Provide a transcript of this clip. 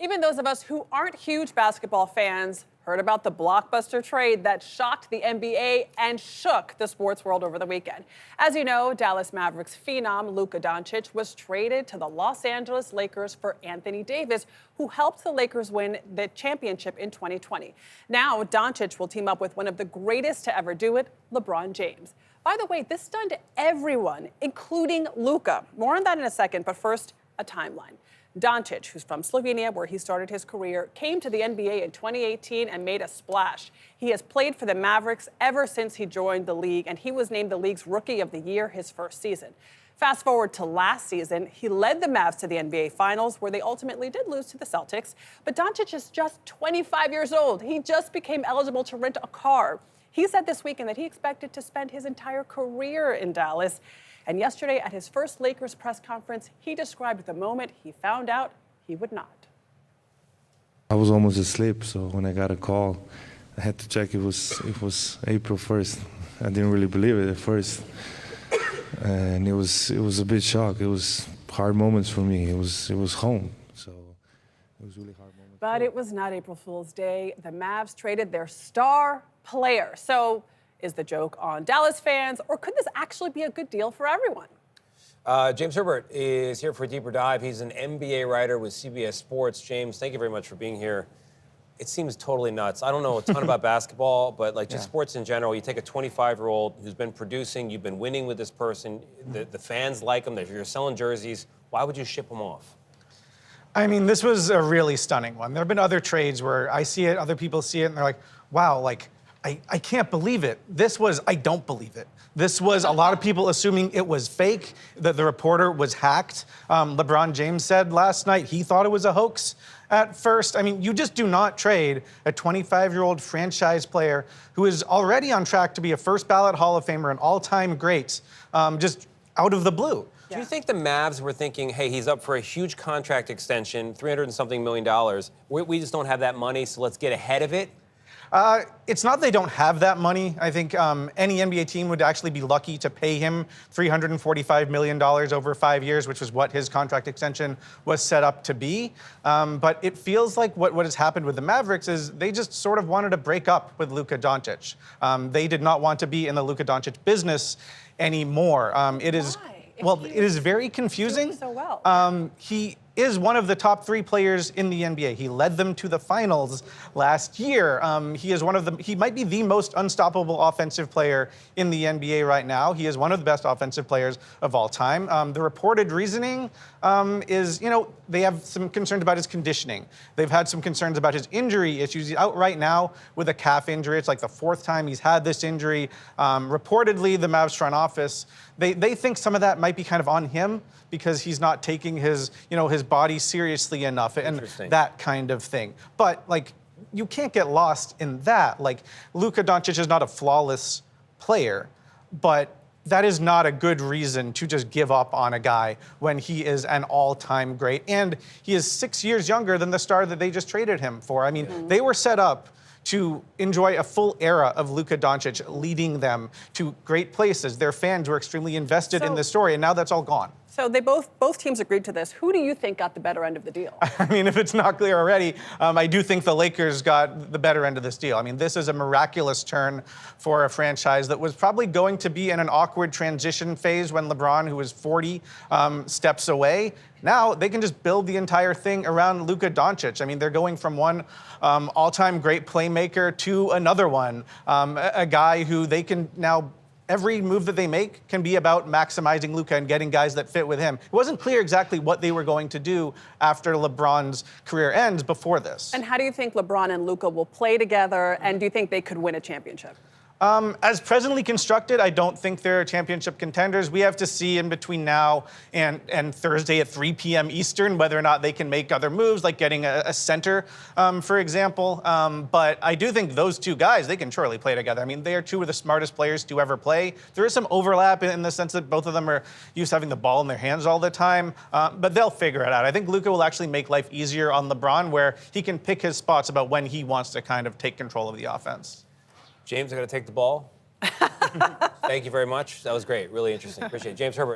Even those of us who aren't huge basketball fans heard about the blockbuster trade that shocked the NBA and shook the sports world over the weekend. As you know, Dallas Mavericks phenom Luka Dončić was traded to the Los Angeles Lakers for Anthony Davis, who helped the Lakers win the championship in 2020. Now, Dončić will team up with one of the greatest to ever do it, LeBron James. By the way, this stunned everyone, including Luka. More on that in a second, but first, a timeline. Dončić, who's from Slovenia, where he started his career, came to the NBA in 2018 and made a splash. He has played for the Mavericks ever since he joined the league, and he was named the league's Rookie of the Year his first season. Fast forward to last season, he led the Mavs to the NBA Finals, where they ultimately did lose to the Celtics. But Dončić is just 25 years old. He just became eligible to rent a car. He said this weekend that he expected to spend his entire career in Dallas. And yesterday at his first Lakers press conference, he described the moment he found out he would not. I was almost asleep, so when I got a call, I had to check it was April 1st. I didn't really believe it at first. And it was a bit shock. It was hard moments for me. It was home, so it was really hard moments. But it was not April Fool's Day. The Mavs traded their star player. So is the joke on Dallas fans, or could this actually be a good deal for everyone? James Herbert is here for a deeper dive. He's an NBA writer with CBS Sports. James, thank you very much for being here. It seems totally nuts. I don't know a ton about basketball, but like just sports in general. You take a 25-year-old who's been producing, you've been winning with this person, the fans like him, you're selling jerseys. Why would you ship him off? I mean, this was a really stunning one. There have been other trades where I see it, other people see it, and they're like, wow, like, I can't believe it. I don't believe it. This was a lot of people assuming it was fake, that the reporter was hacked. LeBron James said last night he thought it was a hoax at first. I mean, you just do not trade a 25-year-old franchise player who is already on track to be a first ballot Hall of Famer, an all-time great, just out of the blue. Do you think the Mavs were thinking, hey, he's up for a huge contract extension, $300 and something million. We just don't have that money, so let's get ahead of it? It's not they don't have that money. I think any NBA team would actually be lucky to pay him $345 million over 5 years, which was what his contract extension was set up to be. But it feels like what has happened with the Mavericks is they just sort of wanted to break up with Luka Dončić. They did not want to be in the Luka Dončić business anymore. It is very confusing. Doing so well. He is one of the top 3 players in the NBA. He led them to the finals last year. He might be the most unstoppable offensive player in the NBA right now. He is one of the best offensive players of all time. The reported reasoning is, they have some concerns about his conditioning. They've had some concerns about his injury issues. He's out right now with a calf injury. It's like the 4th time he's had this injury. Reportedly, the Mavs front office, they think some of that might be kind of on him because he's not taking his body seriously enough and that kind of thing. But you can't get lost in that. Luka Dončić is not a flawless player, but that is not a good reason to just give up on a guy when he is an all-time great. And he is 6 years younger than the star that they just traded him for. I mean, they were set up to enjoy a full era of Luka Dončić leading them to great places. Their fans were extremely invested in this story, and now that's all gone. So they both teams agreed to this. Who do you think got the better end of the deal? I mean, if it's not clear already, I do think the Lakers got the better end of this deal. I mean, this is a miraculous turn for a franchise that was probably going to be in an awkward transition phase when LeBron, who is 40, steps away. Now they can just build the entire thing around Luka Dončić. I mean, they're going from one all-time great playmaker to another one, a guy who they can now. Every move that they make can be about maximizing Luka and getting guys that fit with him. It wasn't clear exactly what they were going to do after LeBron's career ends before this. And how do you think LeBron and Luka will play together, and do you think they could win a championship? As presently constructed, I don't think they're championship contenders. We have to see in between now and Thursday at 3 p.m. Eastern whether or not they can make other moves, like getting a center, for example. But I do think those two guys, they can surely play together. I mean, they are two of the smartest players to ever play. There is some overlap in the sense that both of them are used to having the ball in their hands all the time, but they'll figure it out. I think Luka will actually make life easier on LeBron, where he can pick his spots about when he wants to kind of take control of the offense. James, I got to take the ball. Thank you very much. That was great. Really interesting. Appreciate it. James Herbert.